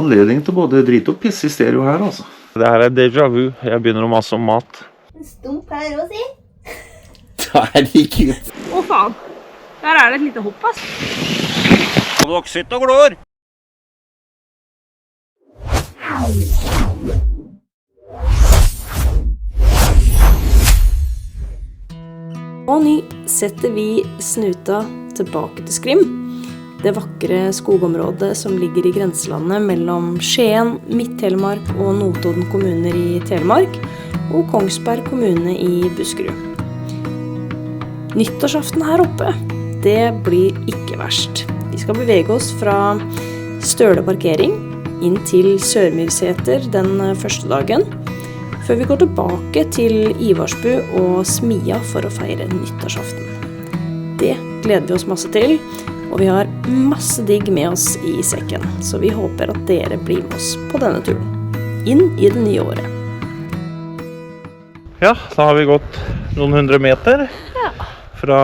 anledning til både drit og piss i stereo her, altså. Det her déjà vu. Jeg begynner å masse om mat. En stump her også, si. Herregud. Å, faen. Der det et lite hopp, ass. Og dere sitter og glår. Og ny setter vi snuta tilbake til Skrim. Det vakre skogområdet som ligger i grenselandet mellom Skien, Midt-Telemark og Notodden kommuner i Telemark, og Kongsberg kommune i Buskerud. Nyttårsaften her oppe, det blir ikke verst. Vi skal bevege oss fra Støle parkering inn til Sørmyrseter den første dagen, før vi går tilbake til Ivarsbu og Smia for å feire nyttårsaften. Det gleder vi oss masse til, og vi har masse digg med oss i sekken, så vi håper at dere blir med oss på denne turen, inn i det nye året. Ja, da har vi gått noen 100 meter fra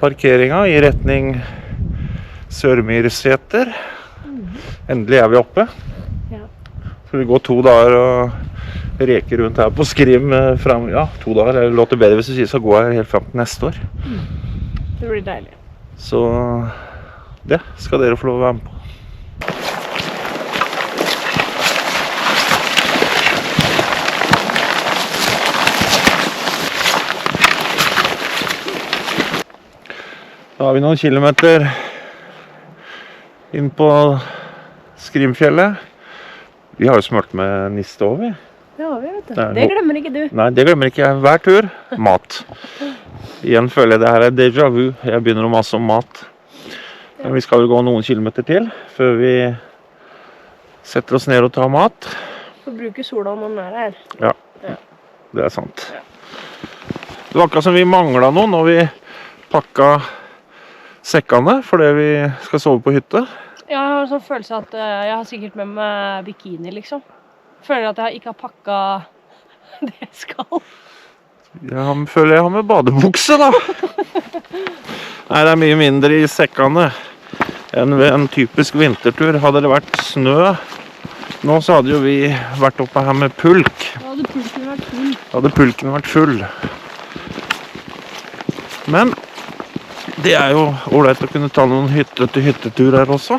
parkeringen i retning Sørmyrseter. Endelig vi oppe. Så vi går 2 dager og reker rundt her på Skrim frem, 2 dager. Det låter bedre hvis du sier så går jeg helt frem til neste år. Det blir deilig. Så det skal dere få lov å være med på. Da har vi noen kilometer inn på Skrimfjellet. Vi har jo smurt med niste over. Det har vi, vet du. Det glemmer ikke du. Nei, det glemmer ikke jeg. Hver tur, mat. Igjen føler jeg det her déjà vu. Jeg begynner å masse om mat. Men vi skal vel gå noen kilometer til, før vi setter oss ned og tar mat. Får bruke sola når den her. Ja, det sant. Det var akkurat som vi manglet noe når vi pakket sekkene, fordi vi skal sove på hytte. Jeg har en sånn følelse at jeg har sikkert med meg bikini, liksom. Føler at jeg ikke har pakket det jeg skal. Jeg føler jeg har med badebukse, da. Nei, det mye mindre i sekkene enn ved en typisk vintertur. Hadde det vært snø nå, så hadde jo vi vært oppe her med pulk. Da hadde pulken vært full. Da hadde pulken vært full. Men det jo ålreit å kunne ta noen hytte-til-hyttetur her også.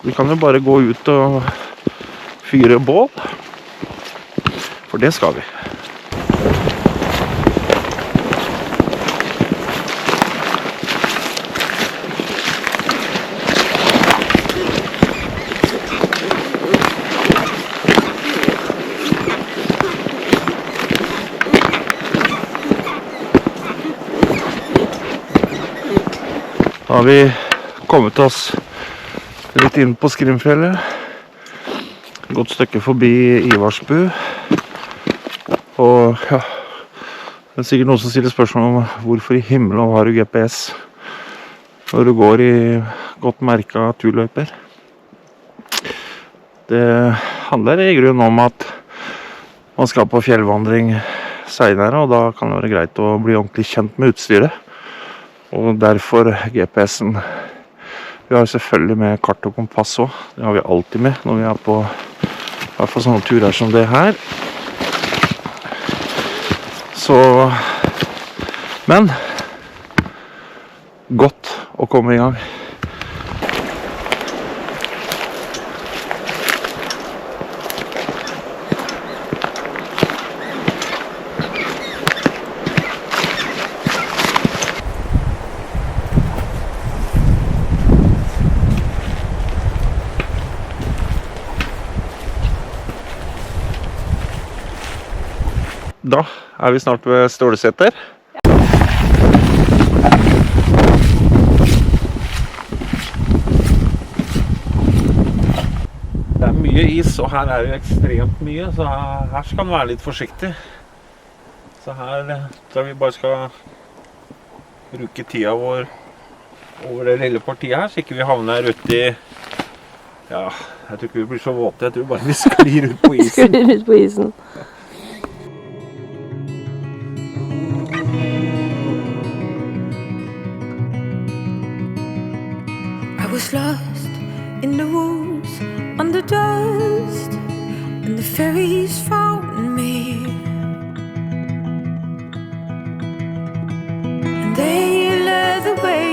Vi kan jo bare gå ut og fyre bål. For det skal vi. Da har vi kommet oss litt inn på Skrimfjellet. Godt stykke forbi Ivarsbu. Og ja, det sikkert noen som stiller spørsmål om hvorfor i himmelen har du GPS når du går i godt merket turløyper. Det handler i grunnen om at man skal på fjellvandring senere, og da kan det være greit å bli ordentlig kjent med utstyret. Og derfor GPS-en. Vi har selvfølgelig med kart og kompass også. Det har vi alltid med når vi på i hvert fall sånne turer som det her. Så, men godt å komme i gang. Da vi snart ved Ståleseter. Det mye is, og her det jo ekstremt mye, så her skal man være litt forsiktig. Så her tror jeg vi bare skal bruke tida vår over det lille partiet her, så ikke vi havner ute i, ja, jeg tror ikke vi blir så våte, jeg tror bare vi sklir ut på isen. Sklir ut på isen. I was lost in the woods the dust, and the fairies found me. And they led the way,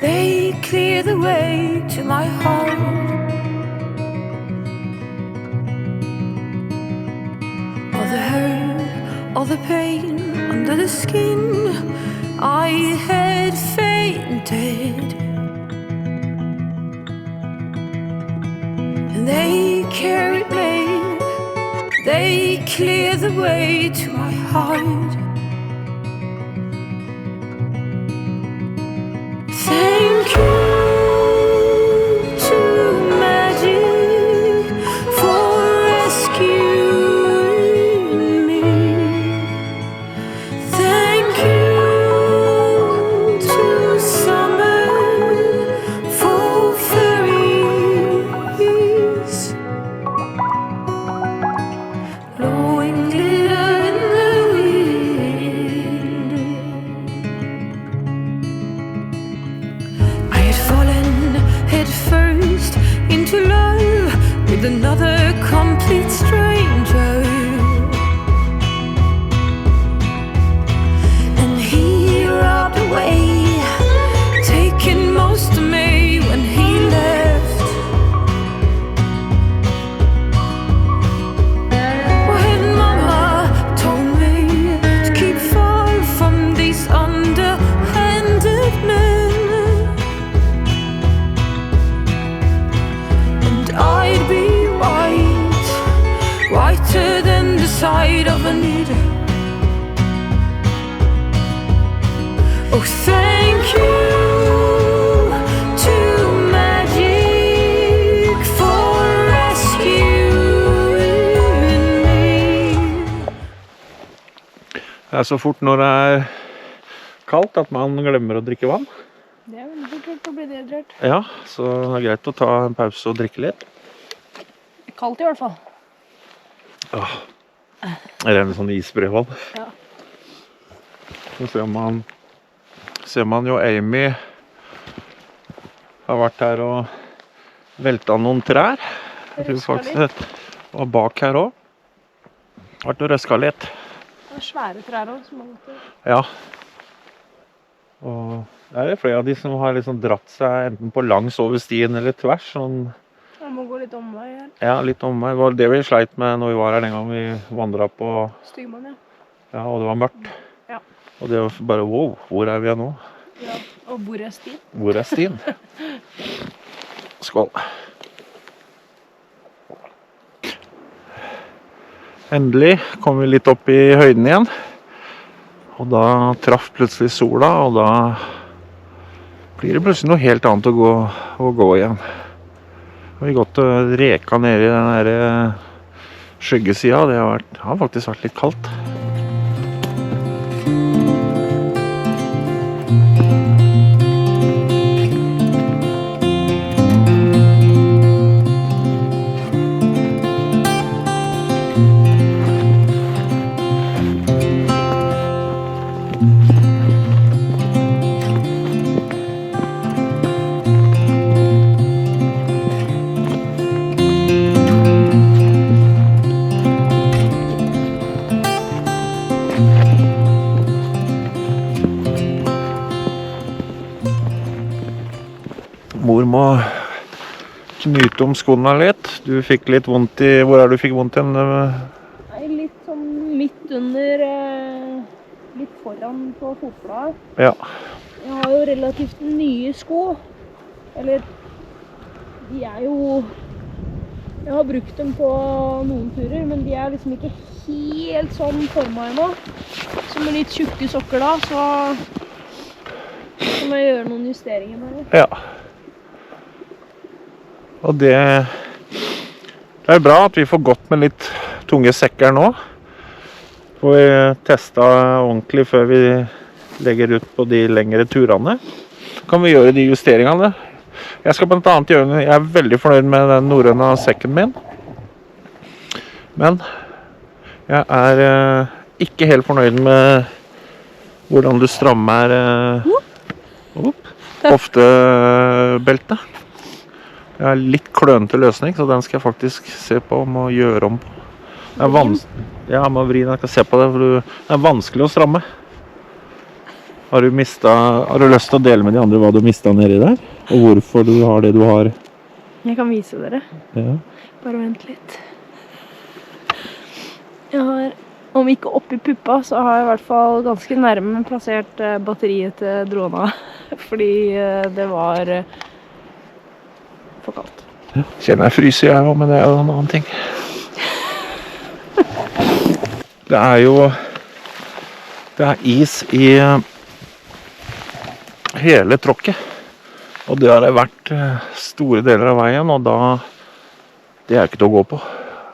they cleared the way to my heart. All the hurt, all the pain under the skin, I had fainted. And they carried me, they cleared the way to my heart. Thank you to magic for rescuing me. Thank you to summer for fairies, blowing glitter in the wind. I had fallen head first into love with another complete stranger, and he robbed away, taking most of me when he left. When mama told me to keep far from these underhanded men, and I'd be white, whiter than the side of a needle. Oh, thank you to magic for rescuing me. Det så fort når det kaldt at man glemmer å drikke vann. Det veldig fort gjort å bli dehydrert. Ja, så det greit å ta en pause og drikke litt. Kaldt i hvert fall. Det en sånn isbrevann. Ja. Så ser man jo Amy har vært her og velta noen trær. Jeg tror faktisk det var bak her også. Vært og røska litt. Det svære trær også, som har gått til. Ja. Og det er flere av de som har liksom dratt seg enten på langs over stien eller tvers. Sånn, Jeg må gå litt omvei her. ja, litt om meg. Det var det vi sleit med når vi var her den gang vi vandret på, Stygmann, ja. ja, og det var mørkt. Ja. Og det var bare, wow, hvor er vi nå? Ja. Og hvor er stien? Hvor er stien? Skål. Endelig kom vi litt opp i høyden igjen. Og da traff plutselig sola, og da blir det plutselig noe helt annet å gå igjen. Og vi gått og reka ned i den der skyggesida. Det har faktisk vært litt kaldt. Mor må knyte om skoene litt. Du fikk litt vondt i... Hvor er det du fikk vondt igjen? Nei, litt sånn midt under, litt foran på fotbladet. Ja. Jeg har jo relativt nye sko. Eller, de er jo... Jeg har brukt dem på noen turer, men de er liksom ikke helt sånn formet ennå. Så med litt tjukke sokker da, så må jeg gjøre noen justeringer med det. Ja. Og det er bra at vi får gått med litt tunge sekker nå. Får vi testet ordentlig før vi legger ut på de lengre turene. Så kan vi gjøre de justeringene. Jeg skal blant annet gjøre, jeg er veldig fornøyd med den norrøna sekken min. Men jeg er ikke helt fornøyd med hvordan du strammer hoftebeltet. Det er litt klønete løsning, så den skal jeg faktisk se på om å gjøre om på. Det er ja, jeg må vri den. Jeg skal se på det, for det er vanskelig å stramme. Har du lyst til å dele med de andre hva du mistet nedi der? Og hvorfor du har det du har? Jeg kan vise dere. Ja. Bare vent litt. Jeg har, om ikke oppi puppa, så har jeg i hvert fall ganske nærme plassert batteriet til drona. Fordi det var for kaldt. Ja. Kjenner jeg fryser jeg også, men det er jo en annen ting. Det er is i hele tråkket. Og det har det vært store deler av veien, og det er ikke til å gå på.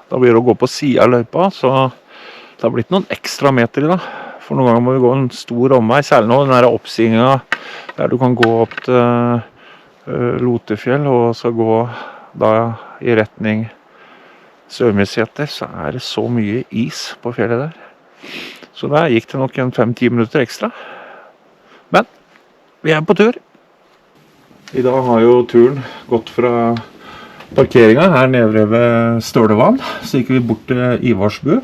Da blir det å gå på siden av løypa, så det har blitt noen ekstra meter i dag. For noen ganger må vi gå en stor omvei, særlig nå den der oppsvinget der du kan gå opp til Lotefjell, og så gå da i retning Sørmyrseter, så er det så mye is på fjellet der. Så der gikk det nok en 5-10 minutter ekstra. Men vi er på tur. I dag har jo turen gått fra parkeringen her nede ved Stølevann, så gikk vi bort til Ivarsbu.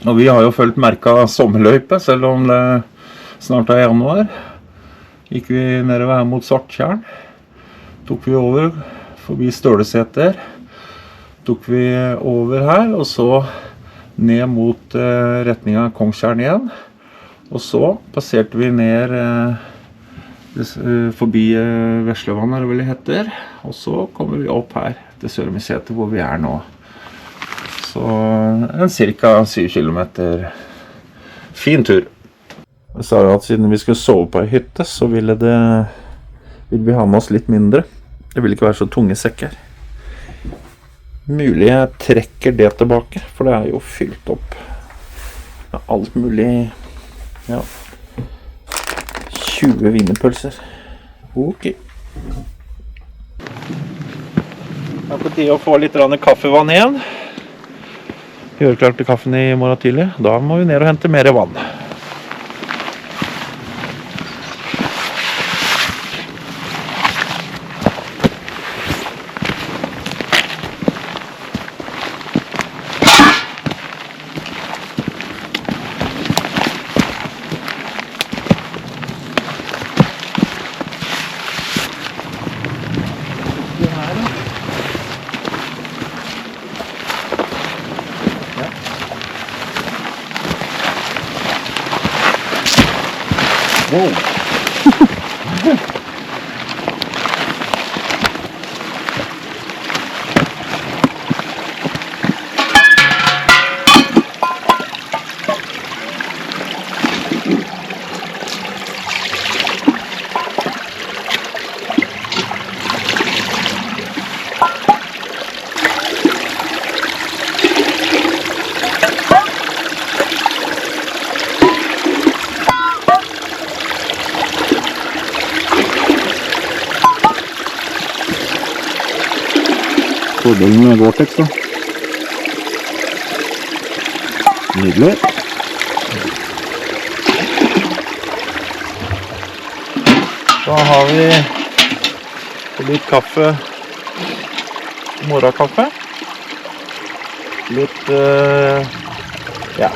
Og vi har jo følt merket sommerløype, selv om det snart er januar. Gikk vi nedover her mot Svarttjern. Tok vi over forbi Støleseter. Tok vi over her, og så ned mot retningen av Kongstjern igjen. Og så passerte vi ned forbi Veslevann, eller hva det heter. Og så kommer vi opp her til Sørmyrseter, hvor vi er nå. Så en cirka 7 kilometer. Fin tur. Jeg sa at siden vi skulle sove på en hytte, så ville vi ha med oss litt mindre. Det vil ikke være så tunge sekker. Mulig jeg trekker det tilbake, for det er jo fylt opp med alt mulig. Ja. 20 wienerpølser. Ok. Det er på tide å få litt kaffevann igjen. Gjør klart til kaffen i morgen tidlig. Da må vi ned og hente mer vann. Wow. Fordelen med Gore-Tex da. Nydelig. Da har vi litt kaffe, morgenkaffe. Litt, ja,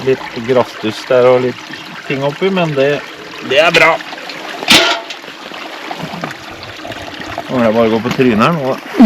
litt grasstust der og litt ting oppi, men det er bra. Nå må jeg bare gå på trynet her nå da.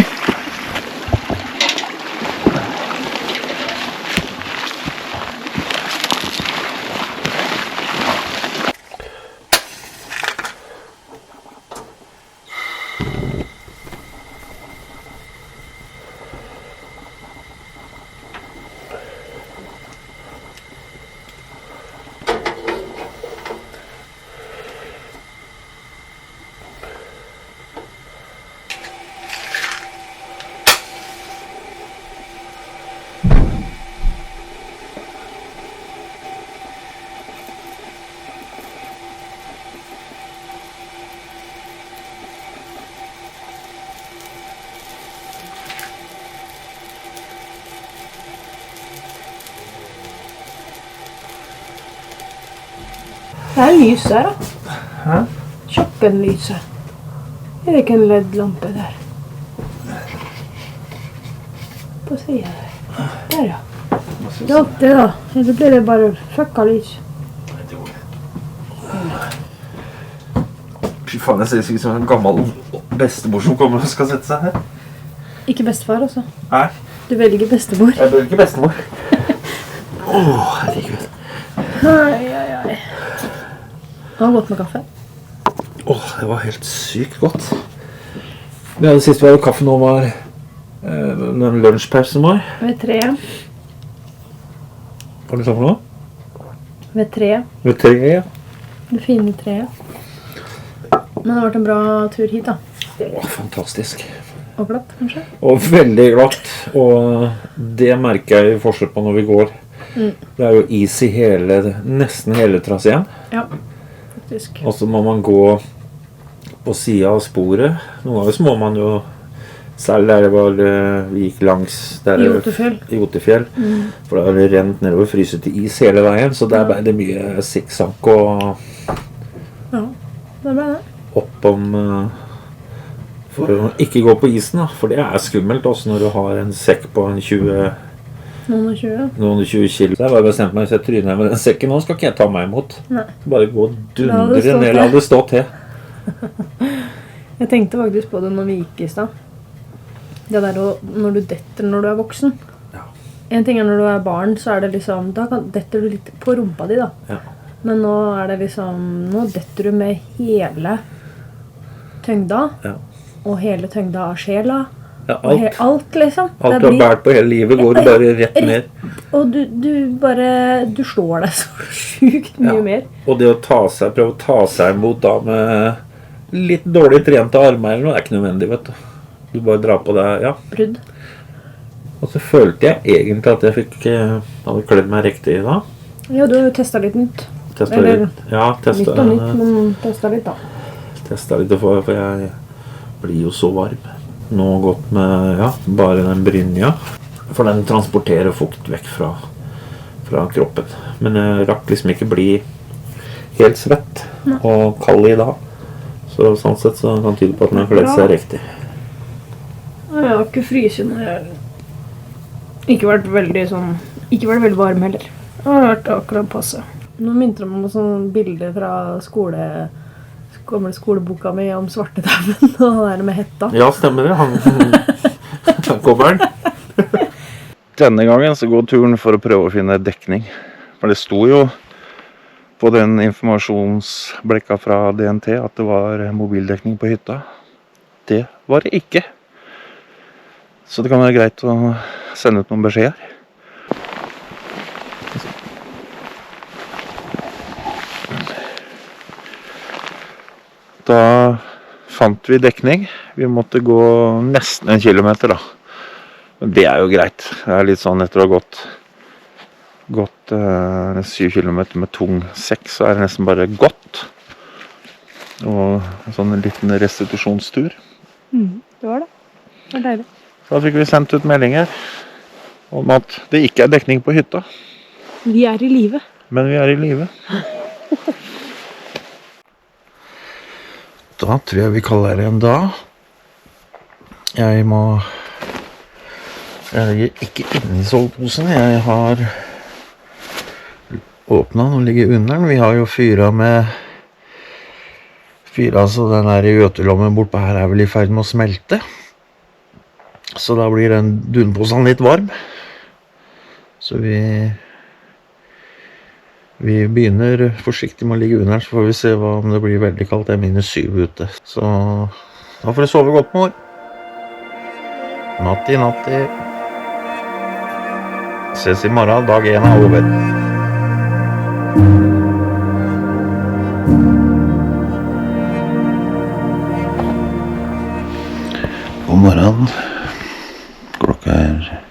Det er lys her da. Hæ? Kjøkkenlyset. Er det ikke en LED-lampe der? på siden. Der, ja. Det er alltid da. Eller blir det bare fucka lys? Fy faen, jeg ser ikke som en gammel bestemor som kommer og skal sette seg her. Ikke bestefar, altså. Nei, Du velger bestemor. jeg bør ikke bestemor. Herregud. Ai. Det var godt med kaffe. Det var helt sykt godt. Det siste vi hadde kaffe nå var den lunsjpausen var. Ved 3. Hva er det sånn for noe? Ved 3. Ved 3, ja. Det fine 3. Men det har vært en bra tur hit da. Fantastisk. Og glatt, kanskje? Og veldig glatt. Og det merker jeg forskjell på når vi går. Det er jo is i nesten hele traseen. Ja, faktisk. Og så må man gå på siden av sporet. Noen ganger så må man jo, selv der vi gikk langs Jotefjell, for da har det rent nedover fryset til is hele veien, så der ble det mye sikksakk og Ja, det ble det. oppom for å ikke gå på isen da, for det er skummelt også når du har en sekk på en 20 noen og 20 kilo. Så jeg bare bestemt meg hvis jeg tryner med den sekken nå, skal ikke jeg ta meg imot. Nei. Bare gå og dundre ned, la det stå til. Jeg tenkte faktisk på det når vi gikk i sted. Det der når du detter når du er voksen. Ja. En ting er når du er barn, så er det liksom, da detter du litt på rumpa di da. Ja. Men nå er det liksom, nå detter du med hele tyngda, og hele tyngda av sjela. Ja, alt liksom. Alt du har bært på hele livet går bare rett ned. Og du slår deg så sykt mye mer. Og det å prøve å ta seg imot da med litt dårlig trente armer eller noe, er ikke nødvendig, vet du. Du bare drar på deg, Brudd. Og så følte jeg egentlig at jeg hadde kledd meg riktig da. Ja, du har jo testet litt nytt. Testet litt. Ja, Litt og nytt, men testet litt da. Testet litt, for jeg blir jo så varm. Nå gått med, bare den brynja. For den transporterer fukt vekk fra kroppen. Men jeg rakk liksom ikke bli helt svett og kald i dag. Så sånn sett så kan det tyde på at den har kledd seg riktig. Jeg har ikke fryset når jeg ikke vært veldig varm heller. Jeg har vært akkurat passe. Nå minner man om sånne bilder fra gamle skoleboka mi om svartedauden og det der med hetta. Ja, stemmer det. Han kommer den. Denne gangen så går turen for å prøve å finne dekning. For det sto jo på den informasjonsblekka fra DNT at det var mobildekning på hytta. Det var det ikke. Så det kan være greit å sende ut noen beskjeder. Da fant vi dekning. Vi måtte gå nesten 1 kilometer da. Men det er jo greit. Det er litt sånn etter å ha gått 7 kilometer med tung sekk, så er det nesten bare gått. Og en sånn liten restitusjonstur. Det var det. Det var deilig. Da fikk vi sendt ut meldinger om at det ikke er dekning på hytta. Vi er i live. Men vi er i live. Da tror jeg vi kaller det en dag. Jeg ligger ikke inne i soveposen. Jeg har åpnet den og ligger under den. Vi har jo fyret, så den der i øtelommen bortpå her er vel i ferd med å smelte. Så da blir den dunposen litt varm. Så vi begynner forsiktig med å ligge under, så får vi se om det blir veldig kaldt. Det er -7 ute. Så da får du sove godt, mor. Natti, natti. Ses i morgen, dag 1 er over. God morgen. Klokka er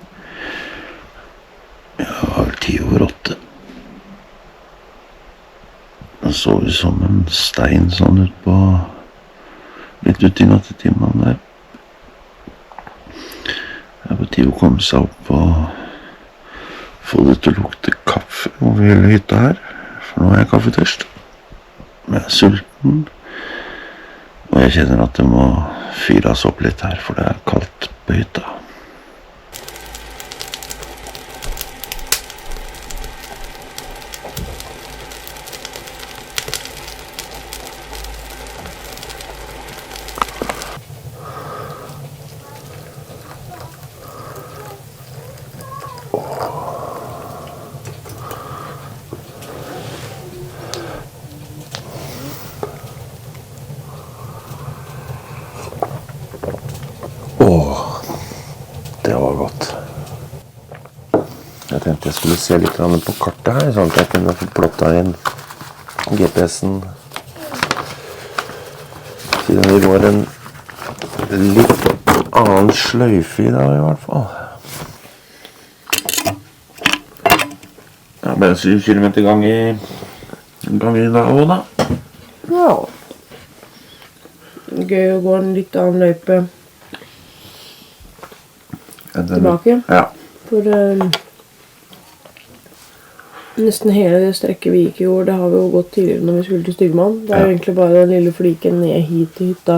7:50. Jeg sover som en stein sånn litt ut i nattetimene der. Det er på tide å komme seg opp og få det til å lukte kaffe over hele hytta her. For nå er jeg kaffetørst. Jeg er sulten. Og jeg kjenner at det må fyres opp litt her, for det er kaldt på hytta. det var godt. Jeg tenkte jeg skulle se litt på kartet her, sånn at jeg kunne få plottet inn GPS-en. Siden vi går en litt annen sløyfe i dag i hvert fall. Ja, bare 7 kilometer gang i dag også da. Ja. Gøy å gå en litt annen løype tilbake. Ja. For nesten hele det strekket vi gikk i år, det har vi jo gått tidligere når vi skulle til Styggemann. Det er egentlig bare den lille fliken ned hit til hytta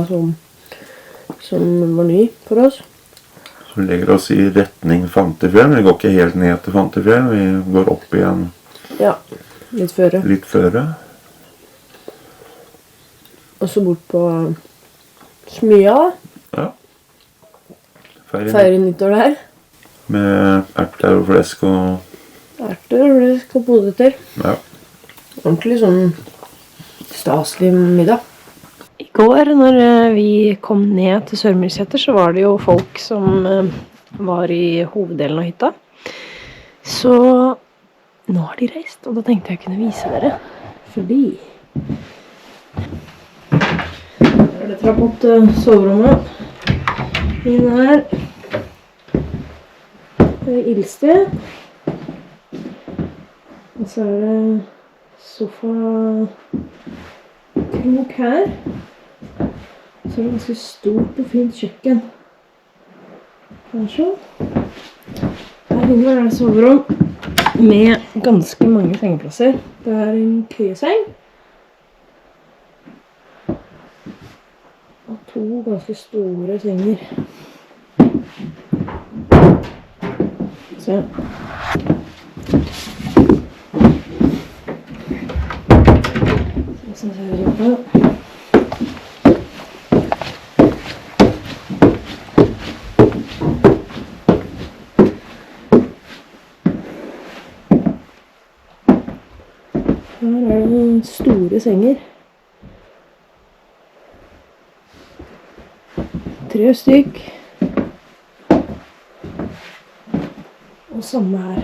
som var ny for oss. Så vi legger oss i retning Fantefjell. Vi går ikke helt ned til Fantefjell. Vi går opp igjen. Ja, litt føre. Litt føre. Og så bort på Smya. Ja. Feire nyttår der. Med erter og flesk og... Erter og flesk og poteter. Ja. Ordentlig sånn staselig middag. I går når vi kom ned til Sørmyrseter, så var det jo folk som var i hoveddelen av hytta. Så nå har de reist, og da tenkte jeg kunne vise dere. Fordi her er det trapp opp til soverommet. Inn her. Det er ildsted. Og så er det sofa krok her. Så er det ganske stort og fint kjøkken. Kanskje. Her inne er det soverom med ganske mange sengeplasser. Det er en køyeseng. Og 2 ganske store senger. Se. Sånn ser det ut da. Her er det store senger. 3 stykk. Og samme her.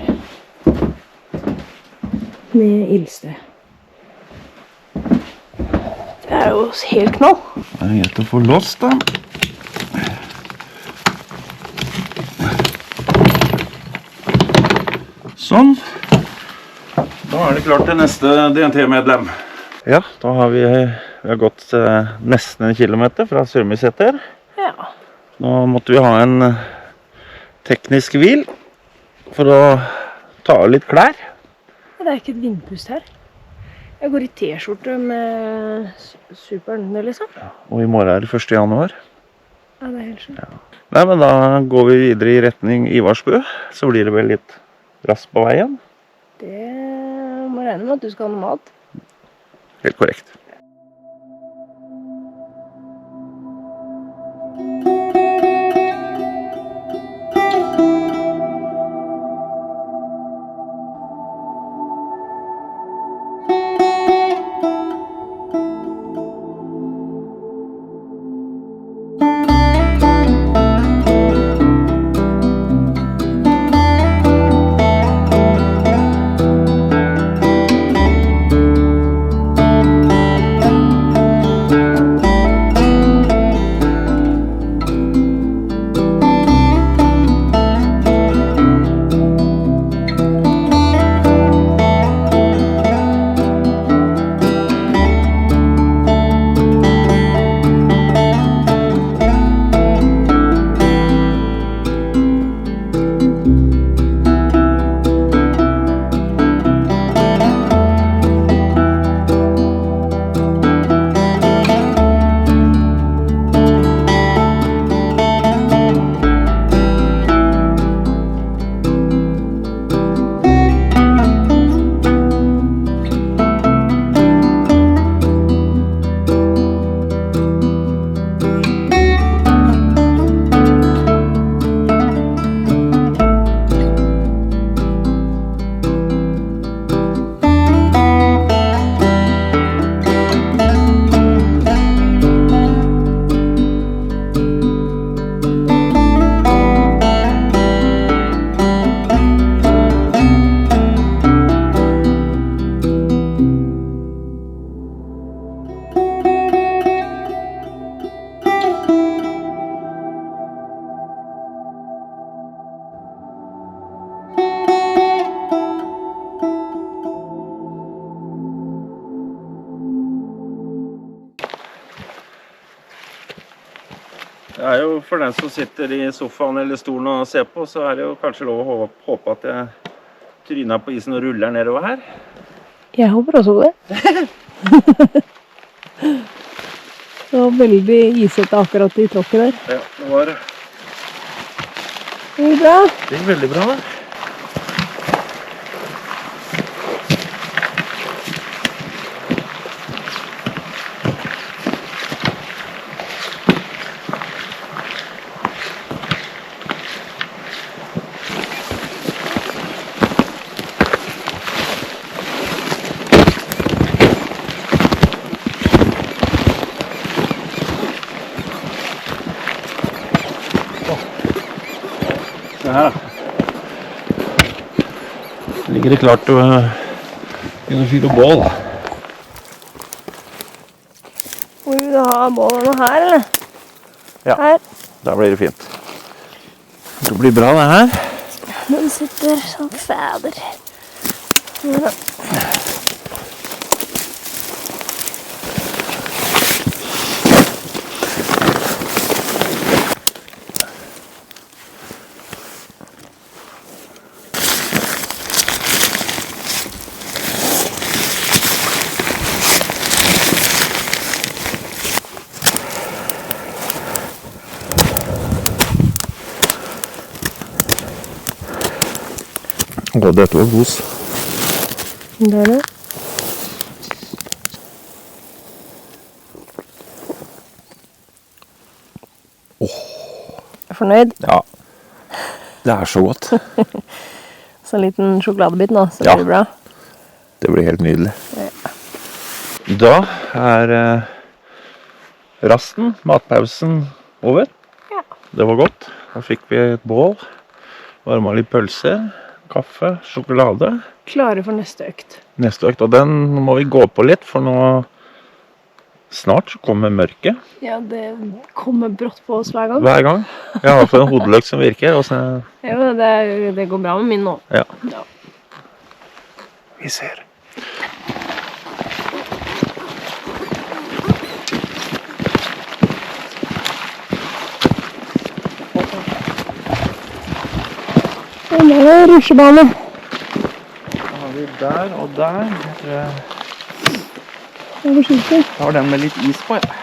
Med ildsted. Det er jo helt knall. Det er greit å få låst da. Sånn. Da er det klart til neste DNT-medlem. Ja, da har vi har gått nesten 1 kilometer fra Sørmyrseter. Ja. Nå måtte vi ha en teknisk hvil for å ta av litt klær. Det er ikke et vindpust her. Jeg går i t-skjorte med superen, liksom. Og i morgen er det 1. januar. Ja, det er helt skjønt. Ja. Nei, men da går vi videre i retning Ivarsbø. Så blir det vel litt raskt på veien. Det må regne med at du skal ha noe mat. Helt korrekt. Det er jo for den som sitter i sofaen eller stolen og ser på, så er det jo kanskje lov å håpe at jeg tryner på isen og ruller nedover her. Jeg håper også det. Det var veldig isete akkurat i tråkket der. Ja, det var Det gikk bra. det gikk veldig bra da. Se her da. Ligger det klart å kunne fyre bål. Hvor vil du ha bålene her, eller? Ja. Her. Da blir det fint. Det blir bra det her. Den sitter som fæder. Ja. Å, dette var gos. Det er det. Er du fornøyd? Ja, det er så godt. Så en liten sjokoladebit nå, så Ja. blir det bra. Det blir helt nydelig. Da er rasten, matpausen, over. Ja. Det var godt. Da fikk vi et bål, varmet litt pølser, kaffe, sjokolade. Klare for neste økt. Neste økt, og den må vi gå på litt, for nå snart så kommer mørket Ja, det kommer brått på oss hver gang. hver gang. Jeg har fått en hodeløkt som virker, og så Ja, det går bra med min nå. ja, Ja. vi ser. Og nå er det rusjebane. Da har vi der og der. Jeg tror jeg Det er forsiktig. tar den med litt is på, ja.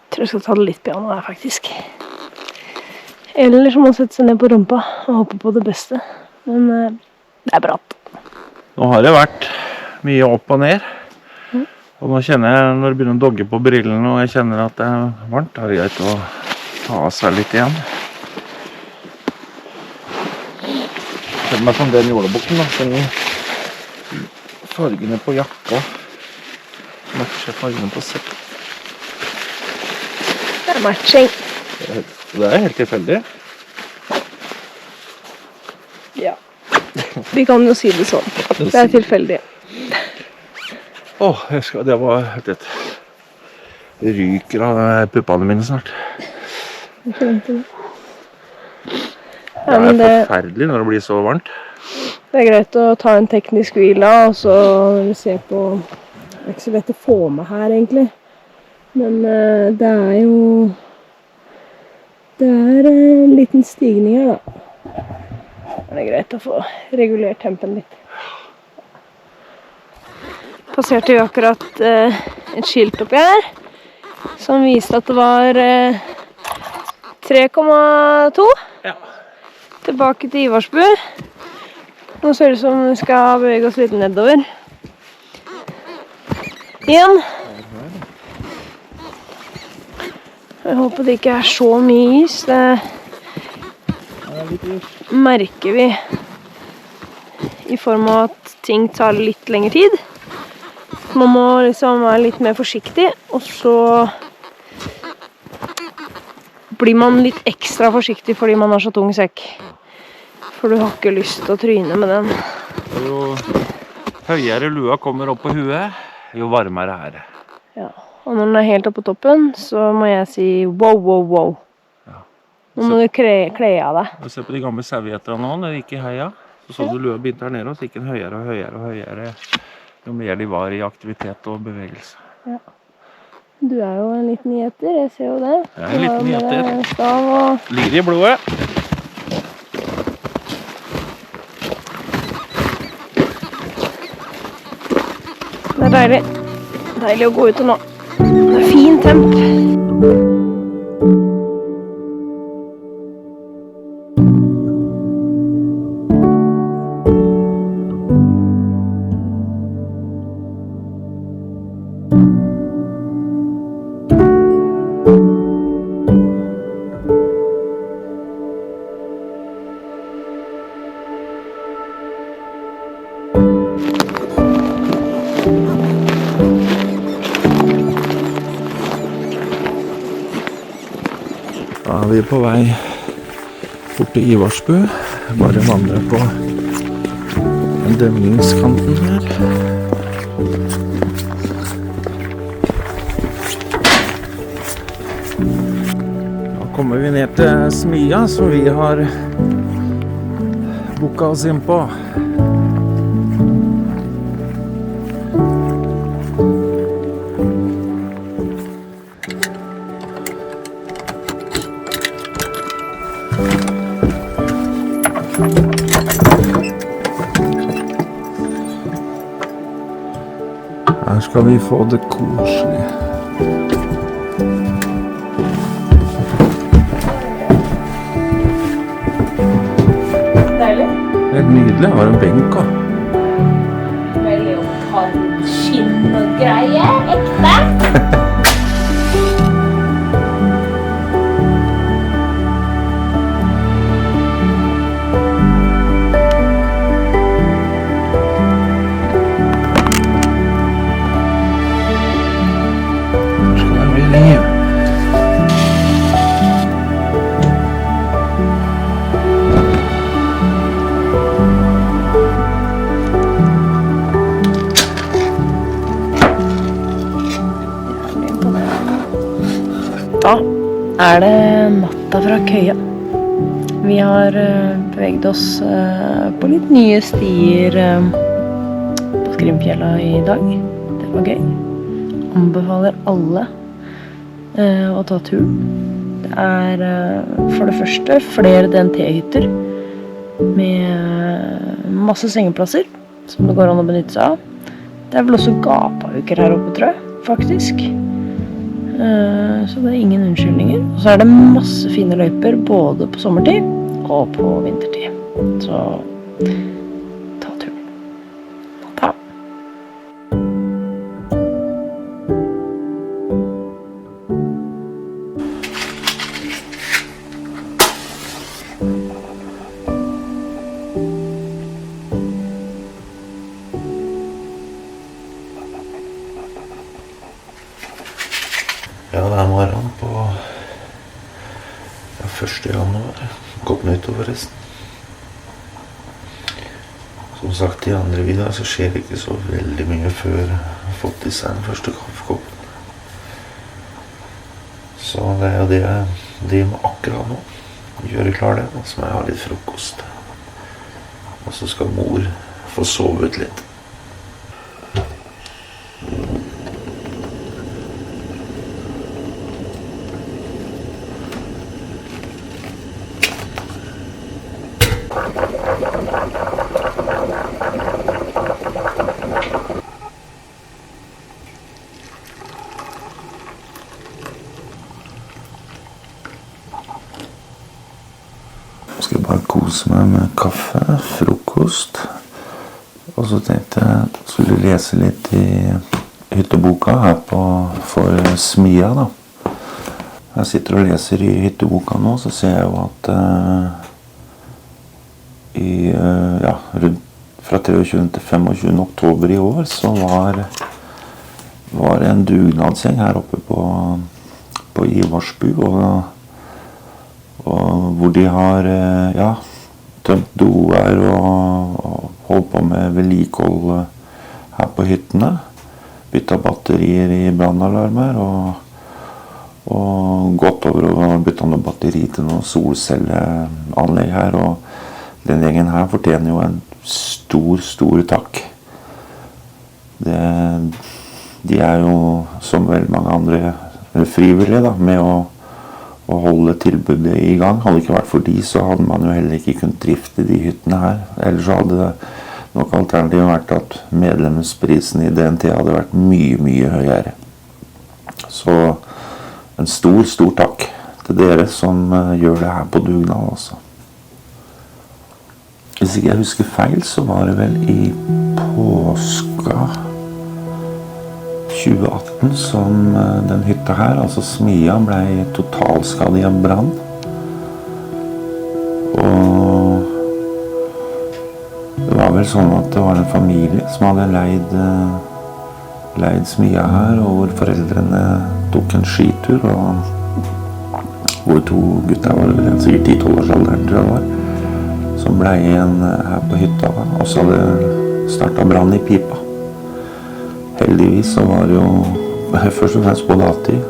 Jeg tror jeg skal ta det litt piano her, faktisk. Eller så må man sette seg ned på rumpa og håpe på det beste. Men det er bratt. Nå har det vært mye opp og ned. Og nå kjenner jeg, når det begynner å dogge på brillene, og jeg kjenner at det er varmt, da er det greit å ta av seg litt igjen. Jeg kjenner meg som den jålebukken, da. Den fargene på jakka matcher fargene på sekk. Det er matching. Det er helt tilfeldig. Ja. Vi kan jo si det sånn. Det er tilfeldig. Åh, det var det ryker av puppene mine snart. Jeg kjente det. Det Ja, er men det forferdelig når det blir så varmt. er greit å ta en teknisk hvile, og så se på. Det er ikke så lett å få med her, egentlig. Men det er jo Det er en liten stigning her, da. Det er greit å få regulert tempen litt. Passerte jo akkurat et skilt oppi her, som viste at det var 3,2. Ja. Tilbake til Ivarsbu. Nå ser det ut som vi skal bevege oss litt nedover. Igjen. Jeg håper det ikke er så mye is. Det merker vi i form av at ting tar litt lengre tid. Man må liksom være litt mer forsiktig, og så blir man litt ekstra forsiktig fordi man har så tung sekk. For du har ikke lyst til å tryne med den. Og jo høyere lua kommer opp på huet, jo varmere er det. Ja. Og når den er helt oppe på toppen, så må jeg si wow, wow, wow. Ja. Nå må du kle av deg. Og se på de gamle servietterne nå, når de gikk i heia. Så du lua begynte her nede, og så gikk den høyere og høyere og høyere. Jo mer de var i aktivitet og bevegelse. Ja. Du er jo en liten gjeter, jeg ser jo det. Jeg er en liten gjeter. Stav og... Ligger i blodet. Det er deilig. Deilig å gå ute nå. Det er fin temp. Da er vi på vei bort til Ivarsbu. Bare vandre på den demningskanten her. Da kommer vi ned til Smia, som vi har booka oss inn på. Her skal vi få det koselig. Deilig. Helt nydelig. Jeg har en benk også. Med leopardskinn og greie, ekte. Her skal det bli liv. Da er det natta fra Køya. Vi har beveget oss på litt nye stier på Skrimfjella i dag. Det var gøy. Anbefaler alle å ta turen. Det er for det første flere DNT-hytter med masse sengeplasser som det går an å benytte seg av. Det er vel også gapauker her oppe, tror jeg, faktisk. Så det er ingen unnskyldninger. Og så er det masse fine løyper både på sommertid og på vintertid. Så ta turen. Ta. Ja, det er morgen på 1. januar. Godt nyttår forresten. Som sagt i andre videoer så skjer det ikke så veldig mye før jeg har fått i seg den første kaffekoppen. Så det er jo det jeg driver med akkurat nå. Gjøre klar det, og så må jeg ha litt frokost. Og så skal mor få sove ut litt. Jeg skal bare kose meg med kaffe, frokost. Og så tenkte jeg skulle lese litt i hytteboka her for Smia da. Jeg sitter og leser i hytteboka nå, så ser jeg jo at fra 23. til 25. oktober i år så var det en dugnadsgjeng her oppe på Ivarsbu, og hvor de har tømt doer og holdt på med vedlikehold her på hyttene. Bytta batterier i brannalarmer og gått over og bytta noe batteri til noen solcelleanlegg her. Og den gjengen her fortjener jo en stor takk. De jo, som veldig mange andre frivillige, da, med å holde tilbudet i gang. Hadde det ikke vært for de, så hadde man jo heller ikke kunnet drifte de hyttene her. Ellers så hadde det nok alternativet vært at medlemsprisen i DNT hadde vært mye høyere. Så en stor takk til dere som gjør det her på dugnad også. Hvis ikke jeg husker feil, så var det vel i påska 2018 som den hytta her, altså smia, ble totalskadet i en brann. Og det var vel sånn at det var en familie som hadde leid smia her, og hvor foreldrene tok en skitur, og hvor 2 gutter var sikkert 10-12 års alderen, tror jeg det var, som ble igjen her på hytta, og så hadde startet brann i pipa. Heldigvis så var det jo først og fremst både alltid,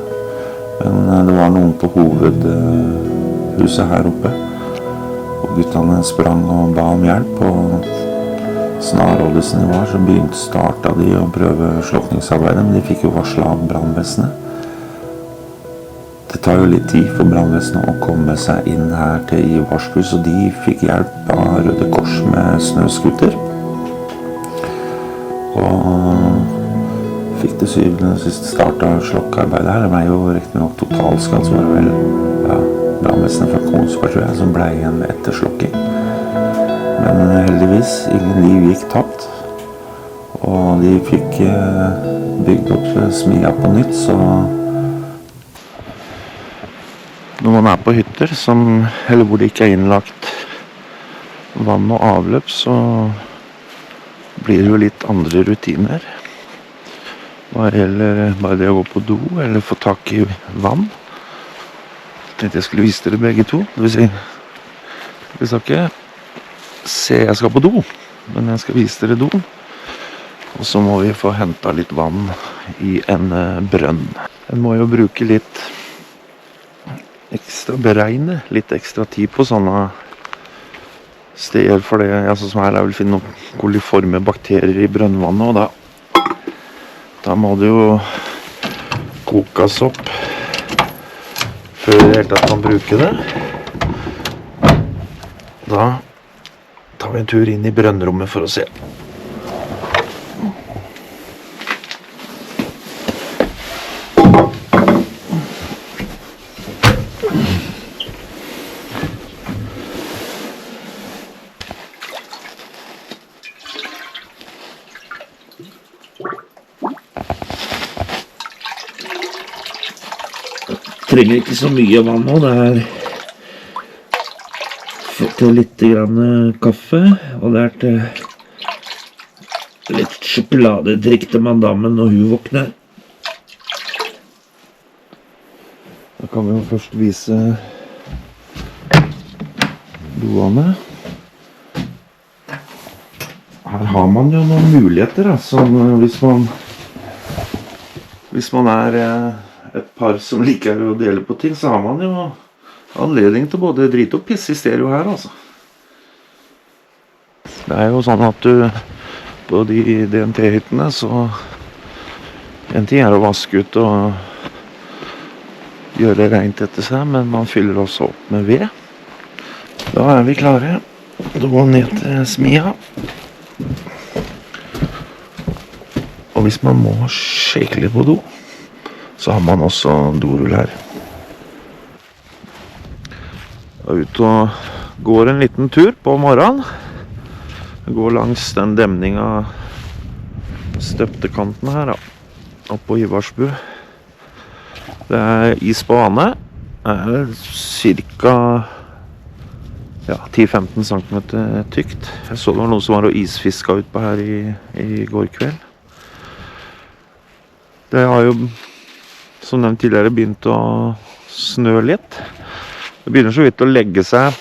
men det var noen på hovedhuset her oppe, og guttene sprang og ba om hjelp, og snarrådesen var, så startet de å prøve slukningsarbeidet, men de fikk jo varslet av brannvesenet. Det tar jo litt tid for brannvesenet å komme seg inn her til Ivarsbu, så de fikk hjelp av Røde Kors med snøskuter. Og fikk til syvende og sist startet slokkearbeidet her. Det ble jo riktig nok totalskadd, så var det vel brannvesenet fra Kongsberg, tror jeg, som ble igjen med etterslokking. Men heldigvis, ingen liv gikk tapt, og de fikk bygd opp smia på nytt, så når man på hytter eller hvor det ikke innlagt vann og avløp, så blir det jo litt andre rutiner. Hva gjelder bare det å gå på do eller få tak i vann. Jeg tenkte jeg skulle vise dere begge to. Det vil si, jeg skal ikke se jeg skal på do, men jeg skal vise dere doen. Og så må vi få hentet litt vann i en brønn. En må jo bruke litt ekstra beregne, litt ekstra tid på sånne steder, for det, altså som her, jeg vil finne noen koliforme bakterier i brønnvannet, og da må det jo kokes opp før det hele tatt kan bruke det. Da tar vi en tur inn i brønnrommet for å se. Trenger ikke så mye vann nå, det til litt grann kaffe, og det til litt sjokoladedrikk til madammen når hun våkner. Da kan vi jo først vise doene. Her har man jo noen muligheter, altså, hvis man et par som liker å dele på ting, så har man jo anledning til både drite og pisse i stereo her, altså. Det jo sånn at på de DNT-hyttene, så en ting å vaske ut og gjøre rent etter seg, men man fyller også opp med ved. Da vi klare til å gå ned til smia. Og hvis man må shake litt på do, så har man også dorull her. Jeg ut og går en liten tur på morgenen. Jeg går langs den demningen, støpte kanten her da, opp på Ivarsbu. Det is på vannet. Det cirka 10-15 cm tykt. Jeg så det var noen som var og isfisket ut på her i går kveld. Det har jo, som nevnt tidligere, begynt å snø litt. Det begynner så vidt å legge seg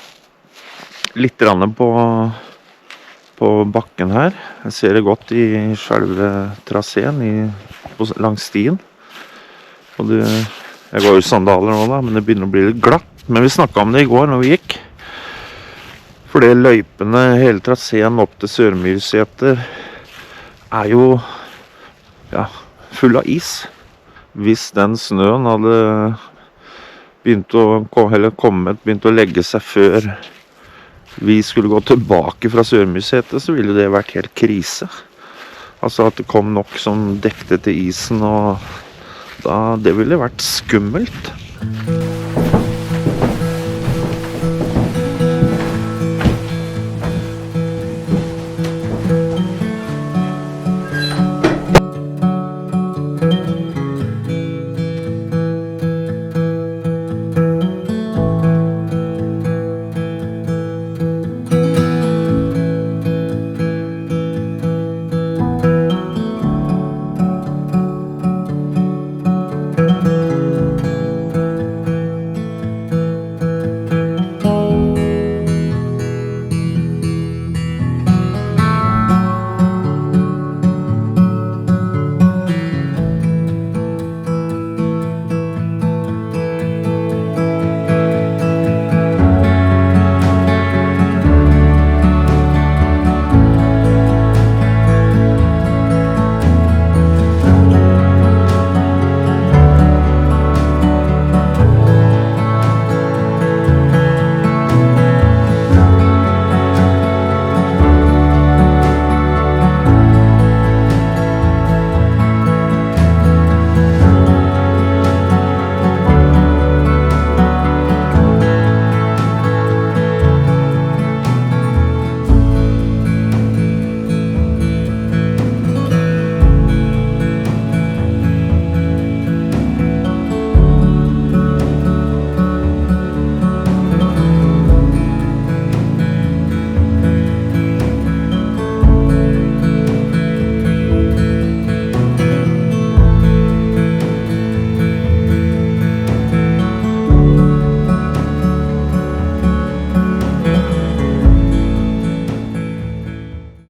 litt på på bakken her. Jeg ser det godt i selve traseen langs stien. Og jeg går jo i sandaler nå da, men det begynner å bli litt glatt. Men vi snakket om det i går når vi gikk. For det løypene, hele traseen opp til Sørmyrseter er jo full av is. Hvis den snøen hadde begynt å legge seg før vi skulle gå tilbake fra Sørmyrsetet, så ville det vært helt krise. Altså at det kom nok som dekte til isen, og det ville vært skummelt.